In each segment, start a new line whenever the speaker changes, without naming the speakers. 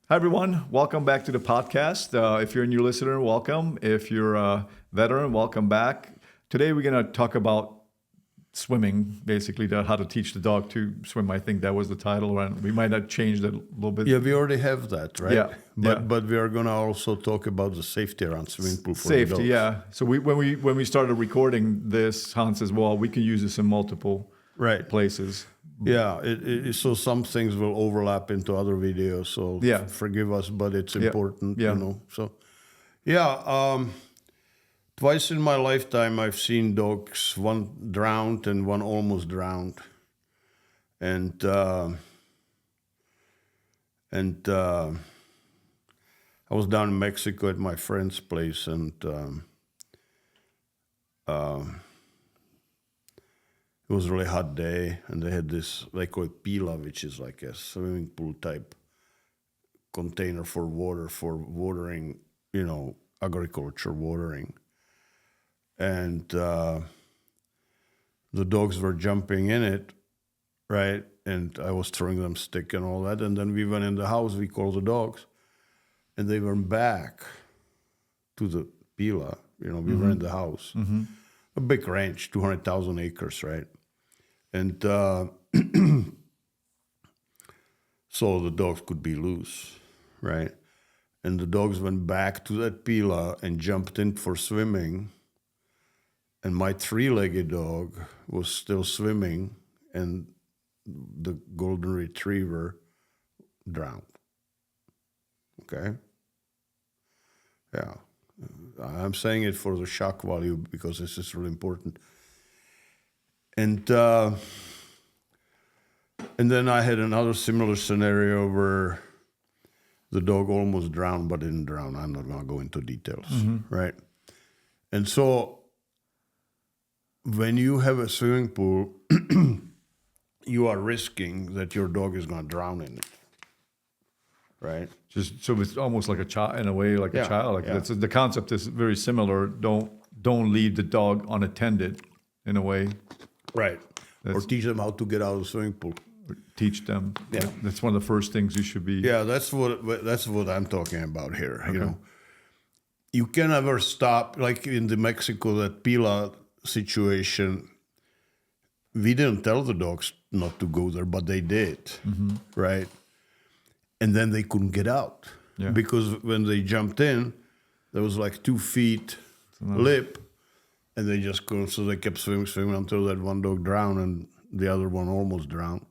Hi, everyone. Welcome back to the podcast. If you're a new listener, welcome. If you're a veteran, welcome back. Today, we're going to talk about swimming, basically, how to teach the dog to swim. I think that was the title, and we might have changed it a little bit.
Yeah, we already have that, right?
Yeah,
But we are going to also talk about the safety around swimming pool for
Safety,
adults.
yeah. So when we started recording this, Hans says, well, we can use this in multiple places.
Yeah, so some things will overlap into other videos, so forgive us, but it's important, you know. So, twice in my lifetime I've seen dogs, one drowned and one almost drowned. And I was down in Mexico at my friend's place, and it was a really hot day, and they had this, they call it pila, which is like a swimming pool type container for water, for watering, you know, agriculture watering. And the dogs were jumping in it, right? And I was throwing them stick and all that. And then we went in the house, we called the dogs, and they went back to the pila. You know, we were in the house. A big ranch, 200,000 acres, right? And so the dogs could be loose, right? And the dogs went back to that pila and jumped in for swimming. And my three-legged dog was still swimming, and the golden retriever drowned. Okay? Yeah. I'm saying it for the shock value because this is really important. And then I had another similar scenario where the dog almost drowned but didn't drown. I'm not going to go into details, right? And so when you have a swimming pool, you are risking that your dog is going to drown in it, right?
Just so it's almost like a child, in a way, like a child. Like that's, the concept is very similar. Don't leave the dog unattended, in a way.
Right. Or teach them how to get out of the swimming pool.
Teach them.
Yeah.
That's one of the first things you should be.
Yeah, that's what I'm talking about here. Okay. You know, you can never stop. Like in the Mexico, that pila situation, we didn't tell the dogs not to go there, but they did, right? And then they couldn't get out because when they jumped in, there was like 2 feet lip, and they just couldn't. So they kept swimming until that one dog drowned and the other one almost drowned.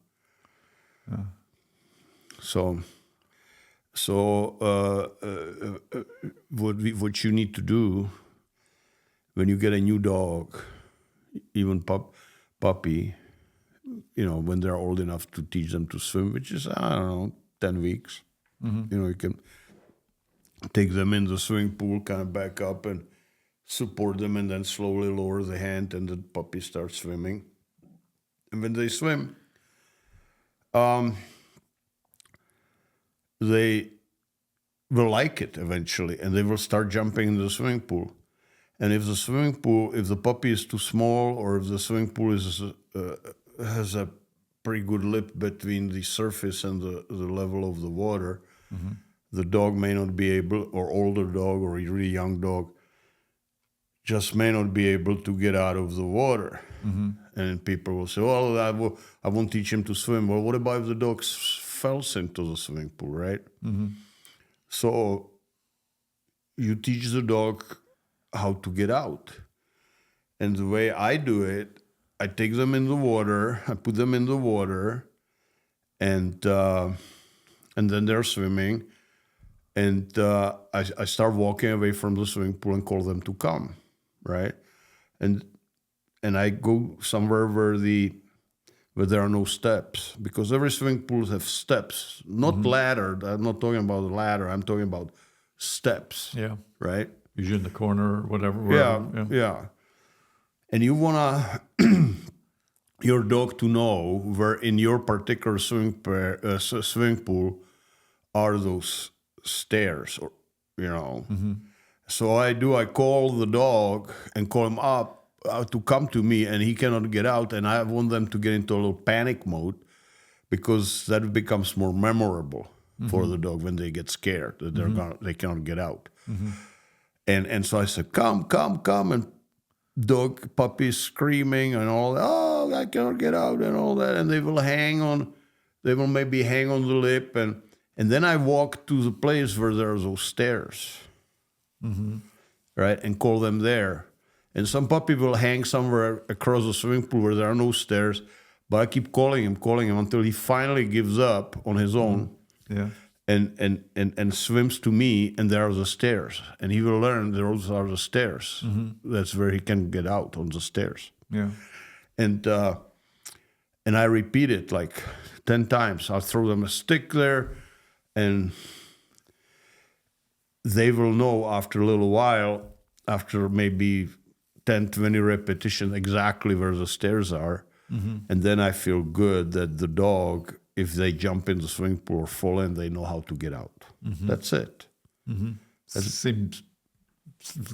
So what you need to do when you get a new dog, even puppy, you know, when they're old enough to teach them to swim, which is, I don't know, 10 weeks. You know, you can take them in the swimming pool, kind of back up and support them, and then slowly lower the hand, and the puppy starts swimming. And when they swim, they will like it eventually, and they will start jumping in the swimming pool. And if the puppy is too small, or if the swimming pool has a pretty good lip between the surface and the level of the water, the dog may not be able, or older dog or a really young dog, just may not be able to get out of the water. And people will say, well, I won't teach him to swim. Well, what about if the dog falls into the swimming pool, right? So you teach the dog how to get out. And the way I do it, I take them in the water, I put them in the water, and then they're swimming. And I start walking away from the swimming pool and call them to come, right? And I go somewhere where there are no steps, because every swimming pool has steps, not ladder. I'm not talking about the ladder. I'm talking about steps.
Yeah.
Right.
Usually in the corner or whatever.
Yeah. And you wanna your dog to know where in your particular swimming pool are those stairs, or you know. So I call the dog and call him up to come to me, and he cannot get out, and I want them to get into a little panic mode, because that becomes more memorable. for the dog when they get scared that they cannot get out. And so I said, come, and dog puppy screaming and all that. Oh, I cannot get out and all that. And they will maybe hang on the lip. And then I walk to the place where there are those stairs, right? And call them there. And some puppy will hang somewhere across the swimming pool where there are no stairs. But I keep calling him until he finally gives up on his own.
Yeah.
And swims to me, and there are the stairs. And he will learn those are the stairs. That's where he can get out, on the stairs.
Yeah.
And I repeat it like 10 times. I'll throw them a stick there, and they will know after a little while, after maybe 10, 20 repetitions, exactly where the stairs are. And then I feel good that the dog, if they jump in the swimming pool or fall in, they know how to get out. That's it.
Seems,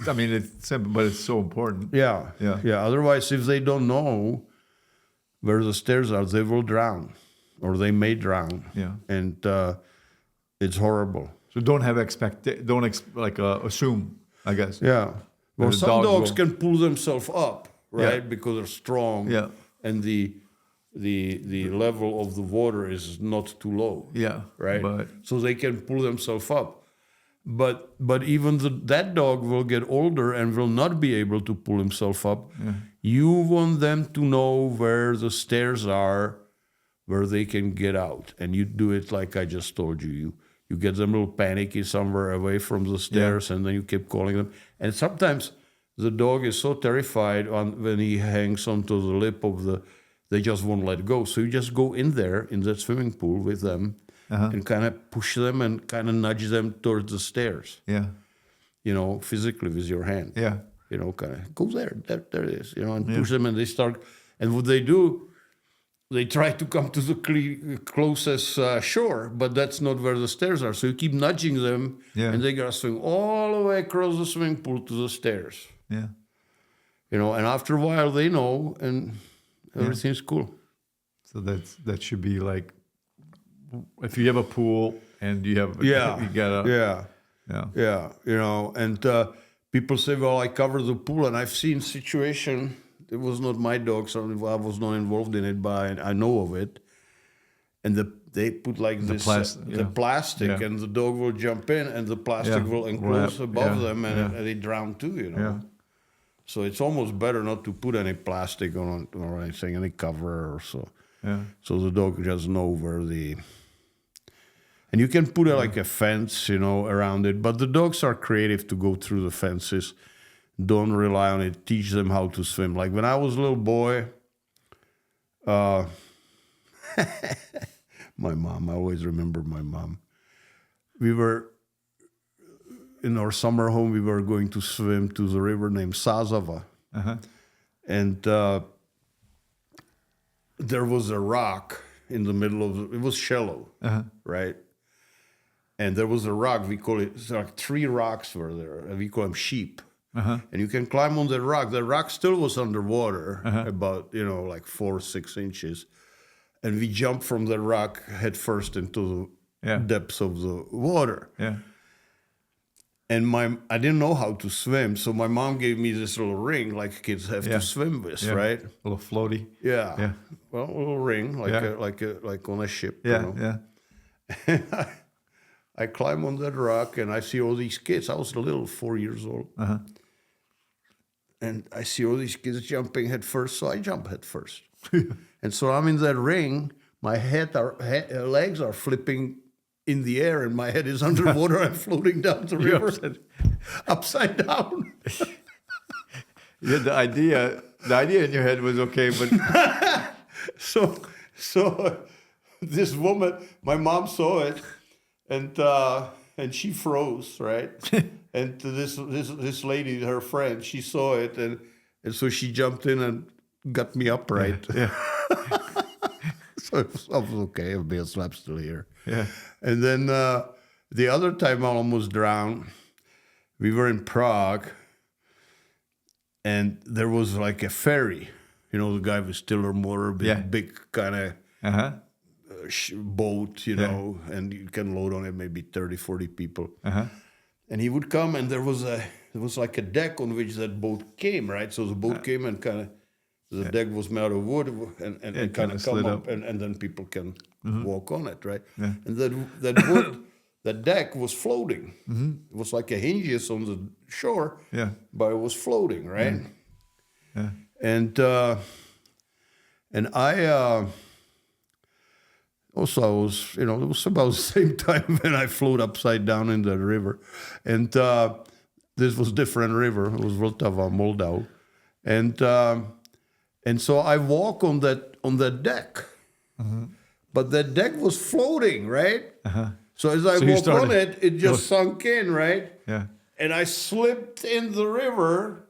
I mean, it's simple, but it's so important.
Yeah. Otherwise, if they don't know where the stairs are, they will drown, or they may drown.
Yeah.
And it's horrible.
So don't have assume, I guess.
Yeah. Well,
the
some dogs
will-
can pull themselves up, right?
Yeah.
Because they're strong.
Yeah.
And the level of the water is not too low.
Yeah.
Right.
But
So they can pull themselves up. But even that dog will get older and will not be able to pull himself up. You want them to know where the stairs are, where they can get out. And you do it like I just told you. You get them a little panicky somewhere away from the stairs, and then you keep calling them. And sometimes the dog is so terrified when he hangs onto the lip of they just won't let go. So you just go in there in that swimming pool with them and kind of push them and kind of nudge them towards the stairs.
yeah.
Physically with your hand.
Yeah.
Kind of go there it is, and push them, and they start. And what they do, they try to come to the closest shore, but that's not where the stairs are. So you keep nudging them, and they gotta swim all the way across the swimming pool to the stairs.
Yeah.
And after a while they know, and everything's cool.
So that should be like, if you have a pool and you have, you gotta,
And people say, well, I cover the pool, and I've seen situation. It was not my dog, so I was not involved in it, but I know of it. And they put like the plastic, and the dog will jump in, and the plastic will enclose above them, and they drown too.
Yeah.
So it's almost better not to put any plastic on or anything, any cover or so.
Yeah.
So the dog just know where and you can put like a fence, around it. But the dogs are creative to go through the fences. Don't rely on it. Teach them how to swim. Like when I was a little boy, my mom, I always remember my mom. We were in our summer home. We were going to swim to the river named Sazava. And there was a rock in the middle of it was shallow, right? And there was a rock, we call it, it's like 3 rocks were there, and we call them sheep. And you can climb on the rock. The rock still was underwater, about, like 4 or 6 inches. And we jumped from the rock head first into the depths of the water.
Yeah.
And I didn't know how to swim, so my mom gave me this little ring, like kids have to swim with, right?
A little floaty.
Yeah. Well, a little ring, like on a ship.
Yeah.
I climb on that rock, and I see all these kids. I was little, 4 years old. And I see all these kids jumping head first, so I jump head first. And so I'm in that ring. My legs are flipping in the air, and my head is underwater. I'm floating down the river, upside down.
The idea in your head was okay, but
so this woman, my mom saw it, and she froze, right? And this lady, her friend, she saw it, and so she jumped in and got me upright.
Yeah.
So I was okay. I'll slap still here.
Yeah.
And then the other time I almost drowned, we were in Prague, and there was like a ferry. The guy with tiller motor, big kind of boat, you know, and you can load on it maybe 30, 40 people.
Uh-huh.
And he would come, and there was like a deck on which that boat came, right? So the boat came and kind of, the deck was made of wood and kind of come up, and then people can walk on it, right?
Yeah.
And that wood, that deck was floating. It was like a hinges on the shore, but it was floating, right?
Yeah.
And I also, I was, you know, it was about the same time when I float upside down in the river. And this was different river. It was Vltava, Moldau. And so I walk on that deck. But that deck was floating, right? So as I walk on it, it just sunk in, right?
Yeah.
And I slipped in the river,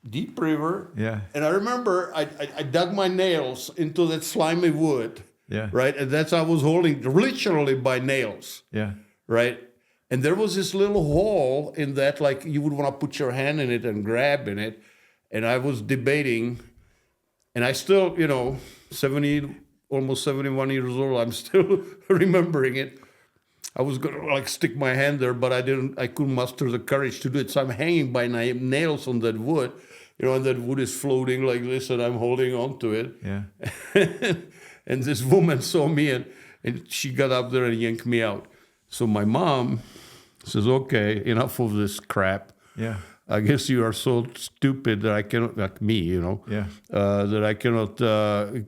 deep river.
Yeah.
And I remember I dug my nails into that slimy wood.
Yeah.
Right. And that's I was holding literally by nails.
Yeah.
Right. And there was this little hole in that, like you would want to put your hand in it and grab in it. And I was debating, and I still, you know, almost 71 years old, I'm still remembering it. I was gonna like stick my hand there, but I couldn't muster the courage to do it. So I'm hanging by nails on that wood, you know, and that wood is floating like this, and I'm holding on to it.
Yeah.
And this woman saw me, and she got up there and yanked me out. So my mom says, okay, enough of this crap.
Yeah.
I guess you are so stupid that I cannot, like me, you know, that I cannot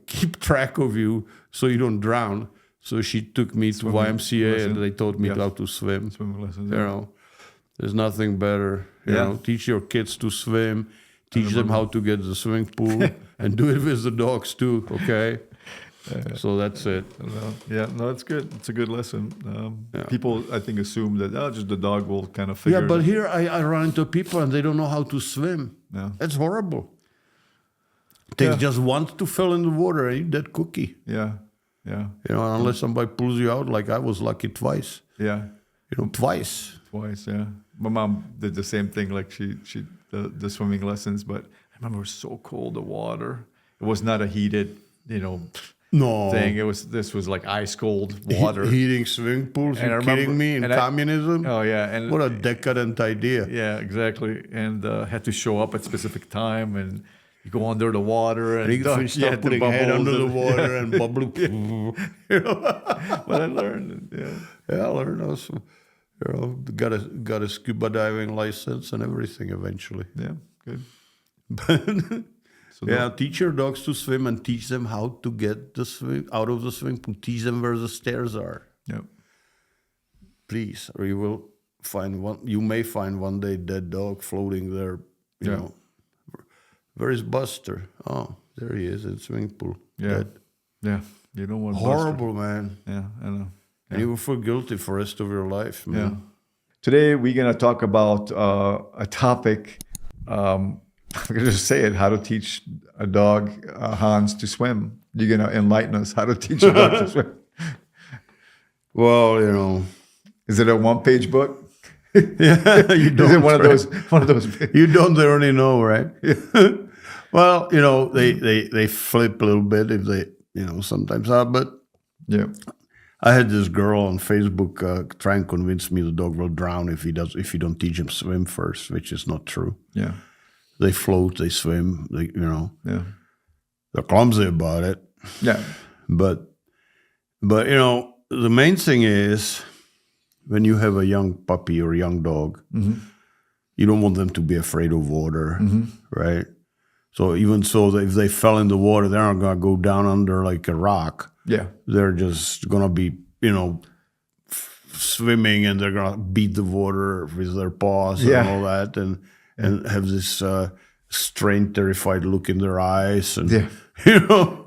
keep track of you so you don't drown. So she took me to YMCA and they taught me how to swim.
Swimming lessons.
You know, there's nothing better. You know, teach your kids to swim, teach them how to get the swimming pool, and do it with the dogs too, okay? So that's it.
Yeah, no, it's good. It's a good lesson. People, I think, assume that just the dog will kind of figure.
Yeah, but here I run into people and they don't know how to swim.
Yeah.
That's horrible. They just want to fall in the water and eat that cookie.
Yeah, yeah.
You know, unless somebody pulls you out, like I was lucky twice.
Yeah.
You know, twice.
Twice, yeah. My mom did the same thing. Like the swimming lessons, but I remember it was so cold, the water. It was not a heated, you know, thing. This was like ice cold water.
Heating swimming pools? You're kidding me? In communism?
Oh yeah, and
what a decadent idea.
Yeah, exactly. And had to show up at specific time, and you go under the water, and
you start putting head under the water and bubble.
You know, but I learned.
Yeah, I learned also. You know, got a scuba diving license and everything eventually.
Yeah, good.
So teach your dogs to swim and teach them how to get out of the swimming pool. Teach them where the stairs are.
Yep.
Please, or you will find one. You may find one day dead dog floating there. You know, where is Buster? Oh, there he is in the swimming pool.
Yeah,
dead.
Yeah. You don't want
horrible,
Buster.
Man.
Yeah, I know. Yeah.
And you will feel guilty for the rest of your life, man.
Yeah. Today we're gonna talk about a topic. I'm going to just say it, how to teach a dog, Hans, to swim. You're going to enlighten us how to teach a dog to swim.
Well, you know.
Is it a one-page book?
Yeah, you don't.
Is it one of those?
You don't already know, right? Well, you know, they flip a little bit if they, you know, sometimes but
yeah.
I had this girl on Facebook try and convince me the dog will drown if you don't teach him swim first, which is not true.
Yeah.
They float, they swim, you know.
Yeah.
They're clumsy about it.
Yeah.
But you know, the main thing is when you have a young puppy or a young dog, you don't want them to be afraid of water, right? So even so, if they fell in the water, they're not going to go down under like a rock. Yeah. They're just going to be, you know, swimming, and they're going to beat the water with their paws and all that, and have this strained, terrified look in their eyes. And, you know.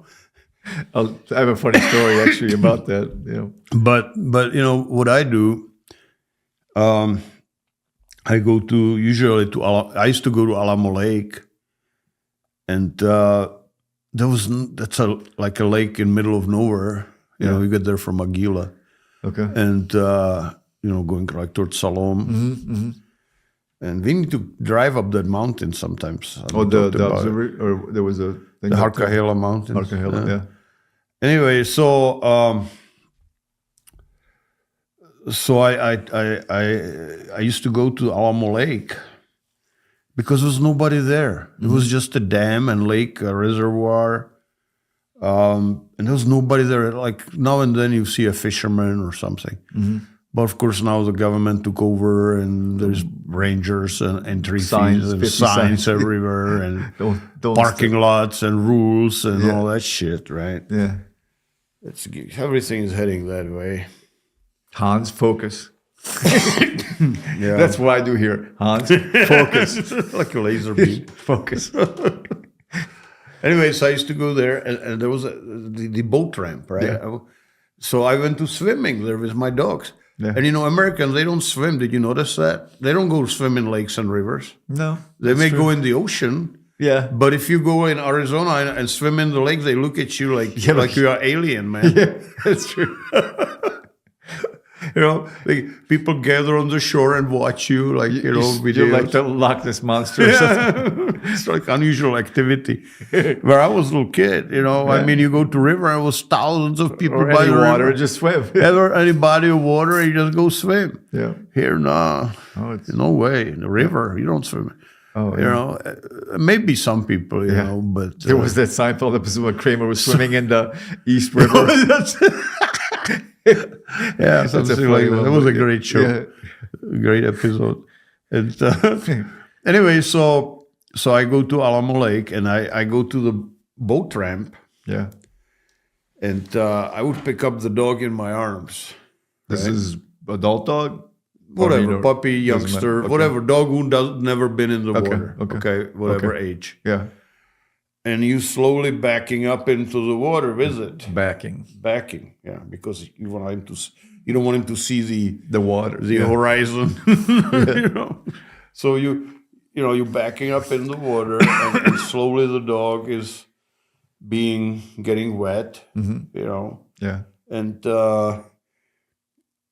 I have a funny story, actually, about that. You know.
But you know, what I do, I go to, usually to, I used to go to Alamo Lake. And that's like a lake in middle of nowhere. You know, you get there from Aguila. Okay. And, you know, going like towards Salom. And we need to drive up that mountain sometimes.
The observatory, or there was a thing.
The Harcahela Mountains.
Harcahela, yeah.
anyway, so I used to go to Alamo Lake because there was nobody there. It was just a dam and lake, a reservoir, and there was nobody there. Like now and then you see a fisherman or something. But of course now the government took over and there's rangers and entry
Signs,
fees and
50
signs
signs.
everywhere and
Don't
parking lots and rules and
Yeah.
all that shit, right?
Yeah.
Everything is heading that way.
Hans, focus.
Yeah.
That's what I do here. Hans, focus.
Like a laser beam.
Focus.
Anyways, I used to go there, and there was the boat ramp, right?
Yeah.
So I went to swimming there with my dogs.
Yeah.
And Americans, they don't swim. Did you notice that? They don't go swim in lakes and rivers.
No.
They may go in the ocean.
Yeah.
But if you go in Arizona and swim in the lake, they look at you like
Yeah,
like you are alien, man.
Yeah, that's true.
People gather on the shore and watch you, like
You're
videos.
like the Loch Ness monster or something.
It's like unusual activity. Where I was a little kid, I mean, you go to river, and it was thousands of people
Or
by
any
the
water,
river.
just swim.
Ever any body of water, you just go swim.
Yeah.
Here, no,
Oh, it's,
no way. In the river, you don't swim.
oh, yeah.
Maybe some people, but
There was that Seinfeld episode where Kramer was swimming in the East River.
Yeah,
That's a
something
funny
like that.
one,
It was a
but
great show,
yeah.
great episode. And anyway, so I go to Alamo Lake and I go to the boat ramp,
Yeah.
and I would pick up the dog in my arms.
This is adult dog?
Whatever,
Or
puppy,
doesn't
youngster,
matter. Okay.
whatever, dog who never been in the water.
okay.
Whatever age.
Yeah.
And you slowly backing up into the water with it.
Backing.
Backing, yeah, because you want him to. You don't want him to see
The water.
the
yeah.
horizon. So you're backing up in the water, and slowly the dog is getting wet.
Yeah.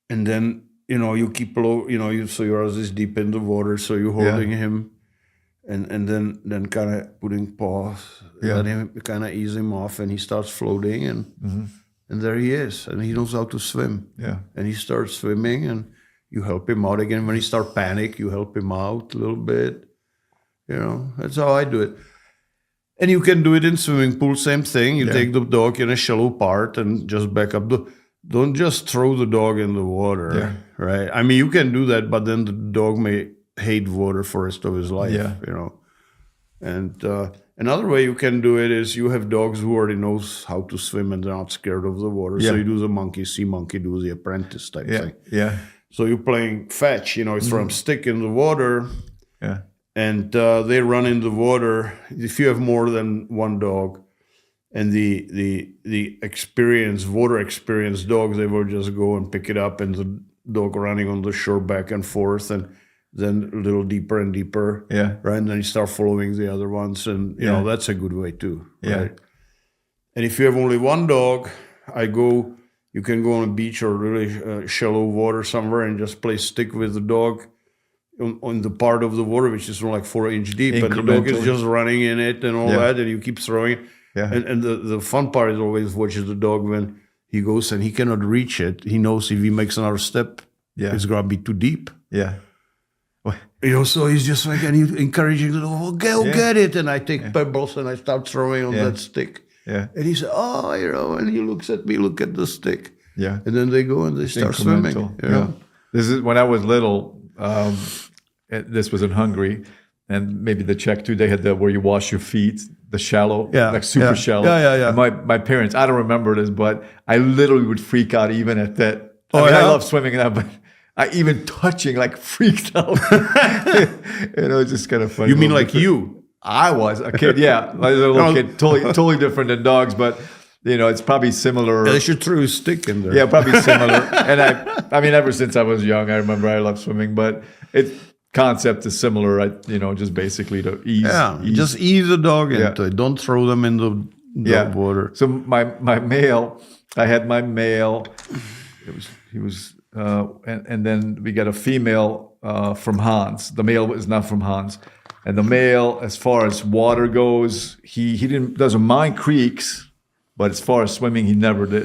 And then you keep low. So you're this deep in the water, so you're holding him, and then kind of putting paws, let him kind of ease him off, and he starts floating, and there he is, and he knows how to swim.
Yeah.
And he starts swimming, and you help him out again. When he starts panic, you help him out a little bit. That's how I do it. And you can do it in swimming pool, same thing. You take the dog in a shallow part and just back up. Don't just throw the dog in the water, right? I mean, you can do that, but then the dog may hate water for the rest of his life, And another way you can do it is you have dogs who already knows how to swim and they're not scared of the water. So you do the see monkey do the apprentice type thing.
Yeah.
So you're playing fetch, you throw a stick in the water,
Yeah.
and they run in the water. If you have more than one dog, and the water experienced dogs, they will just go and pick it up, and the dog running on the shore back and forth, and then a little deeper and deeper, right? And then you start following the other ones, and that's a good way too, right? And if you have only one dog, you can go on a beach or really shallow water somewhere and just play stick with the dog on the part of the water which is like 4-inch deep, and the dog is just running in it and all that, and you keep throwing it.
Yeah.
And the fun part is always watching the dog when he goes and he cannot reach it. He knows if he makes another step, it's gonna be too deep.
Yeah.
So he's just like, and he's encouraging the dog, go get it. And I take pebbles and I start throwing on that stick.
Yeah.
And he said, and he looks at me, look at the stick.
Yeah.
And then they go and they start swimming.
This is when I was little. This was in Hungary, and maybe the Czech too. They had where you wash your feet, the shallow, like super shallow.
Yeah.
And my parents, I don't remember this, but I literally would freak out even at that.
Oh,
I love swimming and that, but I even touching like freaked out. It's just kind of funny.
You mean like you?
I was a kid, yeah, like a little kid, totally different than dogs, but it's probably similar.
They should throw a stick in there.
Yeah, probably similar. And I mean, ever since I was young, I remember I loved swimming, but concept is similar. Just basically to ease.
Yeah, just ease the dog into it. Don't throw them in the water.
So my male, I had my male. He was, and then we got a female from Hans. The male is not from Hans. And the male, as far as water goes, he doesn't mind creeks, But as far as swimming, he never did,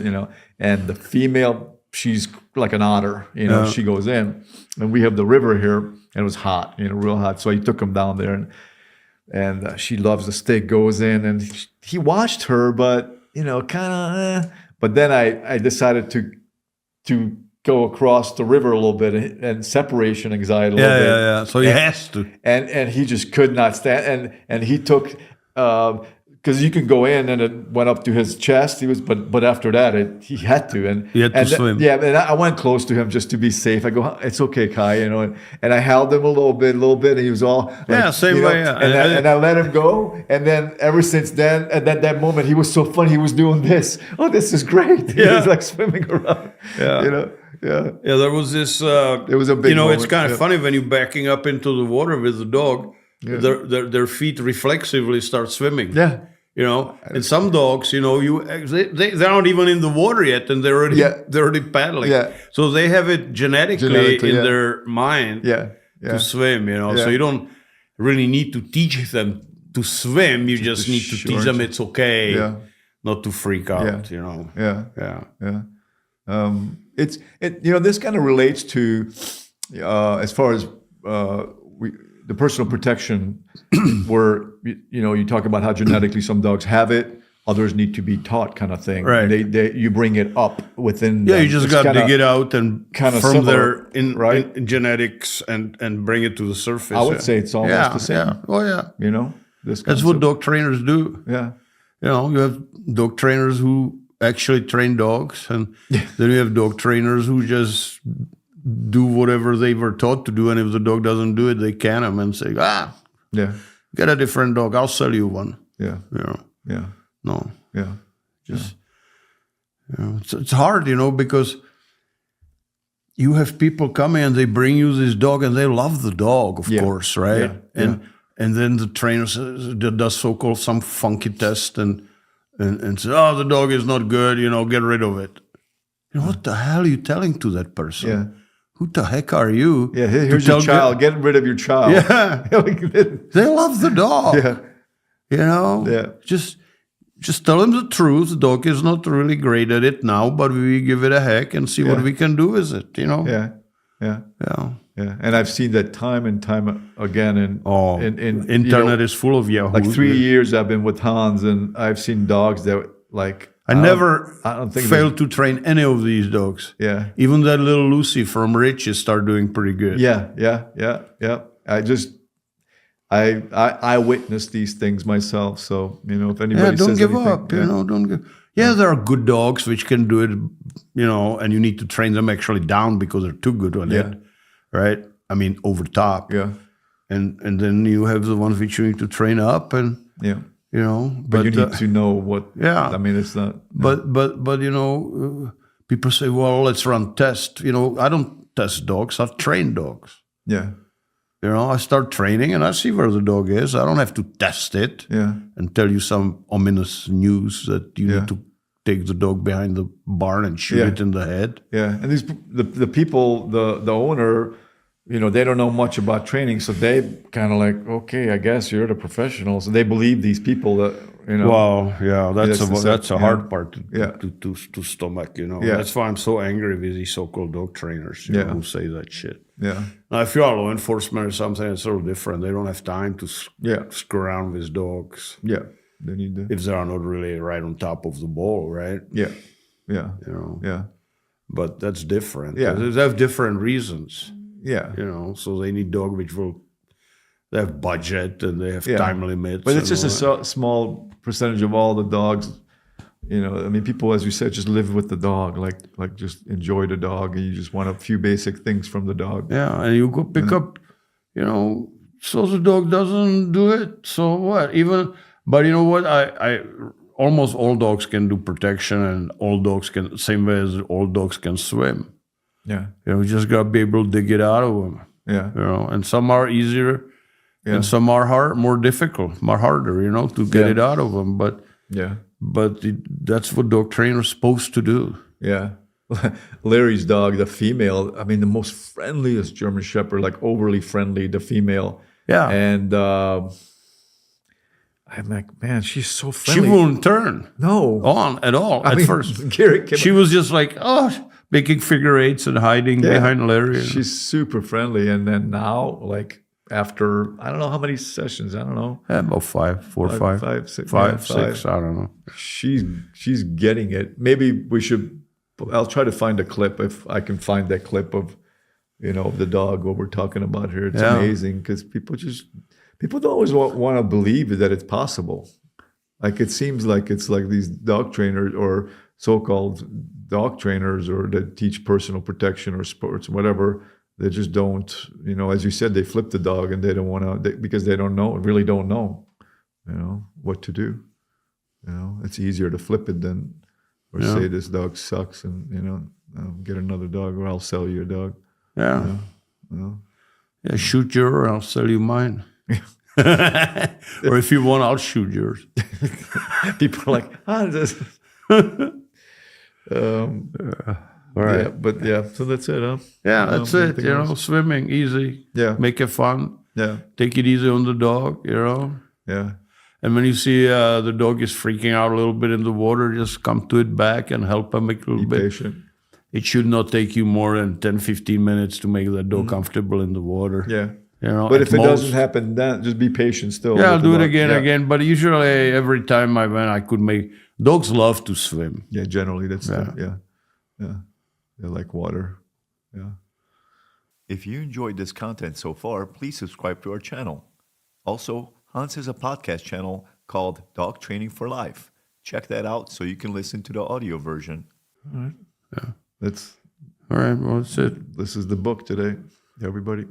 And the female, she's like an otter, she goes in. And we have the river here, and it was hot, real hot. So he took him down there, and she loves the stick, goes in, and he watched her, but, kind of, But then I decided to go across the river a little bit and separation anxiety a little bit.
Yeah. So he has to.
And he just could not stand. And he took, because you can go in and it went up to his chest. But after that, he had to. And
he had to swim.
Yeah, and I went close to him just to be safe. I go, it's okay, Kai, and I held him a little bit, and he was all like,
same way. Yeah.
And I let him go. And then ever since then, at that moment, he was so fun. He was doing this. Oh, this is great.
Yeah.
He was like swimming around.
Yeah.
Yeah.
Yeah, there was this.
It was a big moment.
It's kind of funny when you're backing up into the water with the dog.
Yeah.
Their feet reflexively start swimming.
Yeah.
And some dogs, they're not even in the water yet, and they're already paddling.
Yeah.
So they have it genetically in their mind to swim. So you don't really need to teach them to swim. You just need to teach them it's okay not to freak out.
Yeah. This kind of relates to as far as the personal protection, where you talk about how genetically some dogs have it, others need to be taught, kind of thing.
Right.
You bring it up within.
Yeah,
them.
you just got to dig it out and
kinda
from
similar,
their in genetics and bring it to the surface.
I would say it's almost the same.
Yeah. Oh yeah.
That's
what dog trainers do.
Yeah.
You have dog trainers who actually train dogs, and then you have dog trainers who just do whatever they were taught to do, and if the dog doesn't do it, they can him and say, get a different dog, I'll sell you one.
Yeah. Yeah.
No.
Yeah.
Just it's hard, because you have people come in and they bring you this dog and they love the dog, of course, right?
Yeah.
And then the trainer does so-called some funky test and says, oh, the dog is not good, get rid of it. What the hell are you telling to that person?
Yeah.
Who the heck are you?
Yeah, here's your child. Get rid of your child.
Yeah. They love the dog.
Yeah. Yeah.
Just tell them the truth. The dog is not really great at it now, but we give it a heck and see what we can do with it,
Yeah. And I've seen that time and time again.
Internet is full of yahoos.
Like 3 years I've been with Hans, and I've seen dogs that
I don't think failed to train any of these dogs.
Yeah.
Even that little Lucy from Rich's started doing pretty good.
Yeah. I witnessed these things myself. So, if anybody
don't
says
give
anything,
up, don't give. Yeah, there are good dogs which can do it, and you need to train them actually down because they're too good on it, right? I mean, over top.
Yeah.
And then you have the ones which you need to train up and,
but you need to know what.
Yeah.
I mean, it's not.
But people say, well, let's run tests. I don't test dogs. I train dogs.
Yeah.
I start training and I see where the dog is. I don't have to test it and tell you some ominous news that you need to take the dog behind the barn and shoot it in the head.
Yeah. And the people, the owner, they don't know much about training. So they kind of like, okay, I guess you're the professionals. And they believe these people that,
Well, yeah, that's a hard part to stomach,
Yeah.
That's why I'm so angry with these so-called dog trainers who say that shit.
Yeah.
Now, if you are law enforcement or something, it's a little different. They don't have time to screw around with dogs.
Yeah. They need to.
If they are not really right on top of the ball, right?
Yeah. Yeah. Yeah.
But that's different.
Yeah.
They have different reasons.
Yeah.
So they need dog which they have budget and they have time limits.
But it's just a small percentage of all the dogs. People, as you said, just live with the dog, like just enjoy the dog, and you just want a few basic things from the dog.
Yeah, and you go pick up, so the dog doesn't do it. So what? But you know what? I almost all dogs can do protection, and all dogs can, same way as all dogs can swim.
Yeah.
You just gotta be able to dig it out of them.
Yeah.
And some are easier, and some are more difficult, more harder, to get it out of them. But that's what dog trainers are supposed to do.
Yeah. Larry's dog, the female, the most friendliest German Shepherd, like overly friendly, the female.
Yeah.
And I'm like, man, she's so
She
friendly.
wouldn't turn
No.
on at all at first.
Garrett came
She was just like, making figure eights and hiding behind Larry.
She's super friendly. And then now, like, after, I don't know how many sessions, I don't know.
Yeah, about five,
Six,
six, I don't know.
She's getting it. Maybe I'll try to find a clip if I can find that clip of, the dog, what we're talking about here. It's amazing because people don't always want to believe that it's possible. Like, it seems like it's like these dog trainers or so-called dog trainers or that teach personal protection or sports, whatever, they just don't, as you said, they flip the dog and they don't want to, because they really don't know, what to do. It's easier to flip it than, or say this dog sucks and, get another dog or I'll sell you a dog.
Yeah. Yeah, shoot yours or I'll sell you mine. Or if you want, I'll shoot yours.
People are like, this.
All right.
Yeah, but so that's it, huh?
Yeah, that's it. Swimming, easy.
Yeah.
Make it fun.
Yeah.
Take it easy on the dog,
Yeah.
And when you see the dog is freaking out a little bit in the water, just come to it back and help him a little bit.
Patient.
It should not take you more than 10, 15 minutes to make that dog comfortable in the water.
Yeah. But if it doesn't happen, then just be patient still.
Yeah, I'll do it again. But usually every time I went, I could make... Dogs love to swim.
Yeah, generally that's yeah. They like water. Yeah. If you enjoyed this content so far, please subscribe to our channel. Also, Hans has a podcast channel called Dog Training for Life. Check that out so you can listen to the audio version. All right.
Yeah.
All
right, well, that's it.
This is the book today, everybody.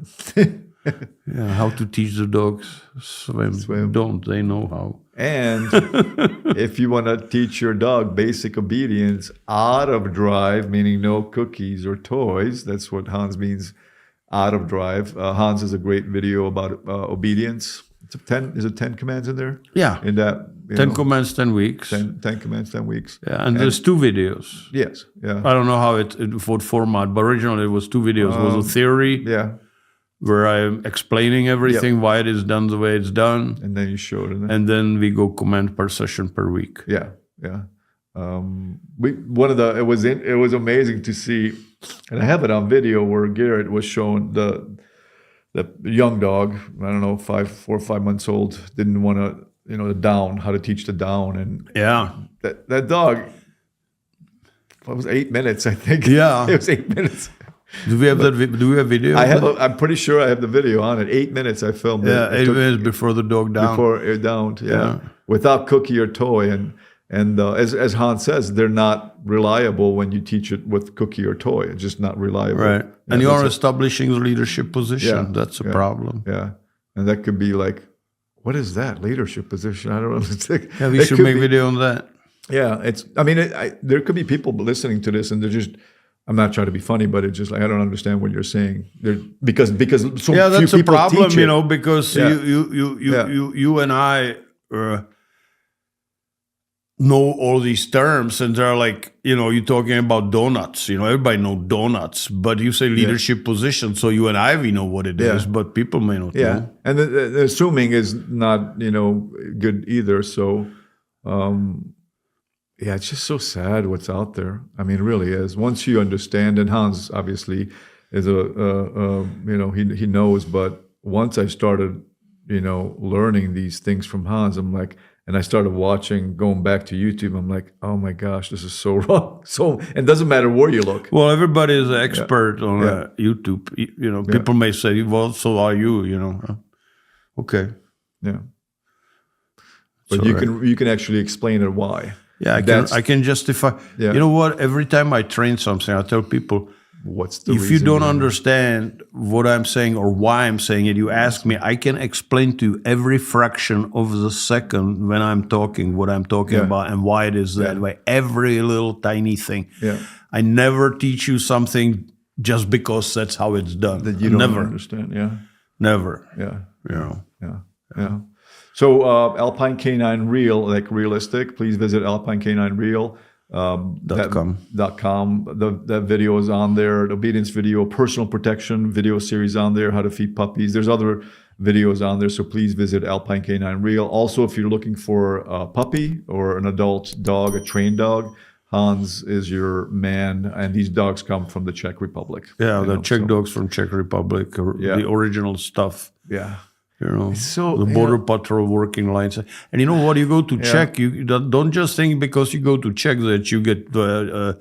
Yeah, how to teach the dogs swim. Don't they know how?
And if you want to teach your dog basic obedience out of drive, meaning no cookies or toys, that's what Hans means, out of drive. Hans has a great video about obedience. Is it 10 commands in there?
Yeah.
In that,
10 commands, 10 weeks.
10 commands, 10 weeks.
Yeah, and there's 2 videos.
Yes, yeah.
I don't know how what format, but originally it was 2 videos. It was a theory.
Yeah.
Where I'm explaining everything, why it is done the way it's done.
And then you showed it.
And then we go command per session per week.
Yeah, yeah. It was amazing to see, and I have it on video where Garrett was showing the young dog, I don't know, 4 or 5 months old, didn't want to, the down, how to teach the down. And that dog, it was 8 minutes, I think.
Yeah.
It was 8 minutes.
Do we have video?
I'm pretty sure I have the video on it. 8 minutes I filmed it.
Yeah, 8 minutes before the dog downed.
Before it downed, yeah. Without cookie or toy. And as Hans says, they're not reliable when you teach it with cookie or toy. It's just not reliable.
Right. And you are establishing the leadership position. Yeah, that's a problem.
Yeah. And that could be like, what is that? Leadership position? I don't know. It's like,
yeah, we should make video on that.
Yeah. There could be people listening to this and they're just... I'm not trying to be funny, but it's just like I don't understand what you're saying. Because so
that's
few
a
people
problem,
teach it.
Because you and I know all these terms, and they're like, you're talking about donuts. Everybody knows donuts, but you say leadership position, so you and I we know what it is, but people may not know.
And the assuming is not good either. So. Yeah, it's just so sad what's out there. I mean, it really is. Once you understand, and Hans obviously is he knows. But once I started, learning these things from Hans, I'm like, and I started going back to YouTube. I'm like, oh my gosh, this is so wrong. So, and it doesn't matter where you look.
Well, everybody is an expert on YouTube. People may say, well, so are you. Okay.
Yeah. But you can actually explain it why.
Yeah, I can justify. Yeah. You know what? Every time I train something, I tell people, if you don't understand what I'm saying or why I'm saying it, you ask me. I can explain to you every fraction of the second when I'm talking, what I'm talking about and why it is that way. Every little tiny thing. Yeah. I never teach you something just because that's how it's done.
That you don't understand. Yeah.
Never.
Yeah. Yeah. So Alpine Canine Real, like realistic, please visit Alpine Canine Real.
.com.
.com. That video is on there. The obedience video, personal protection video series on there, how to feed puppies. There's other videos on there, so please visit Alpine Canine Real. Also, if you're looking for a puppy or an adult dog, a trained dog, Hans is your man, and these dogs come from the Czech Republic.
Yeah, the Czech dogs from Czech Republic, the original stuff.
Yeah.
You know,
So
the border patrol working lines. And you know what? You go to Czech, you don't just think because you go to Czech that you get the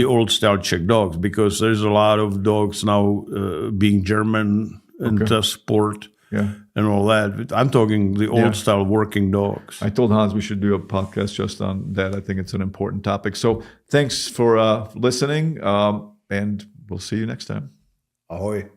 old style Czech dogs, because there's a lot of dogs now being German and sport.
Yeah.
And all that. I'm talking the old style working dogs.
I told Hans we should do a podcast just on that. I think it's an important topic. So thanks for listening, and we'll see you next time.
Ahoy.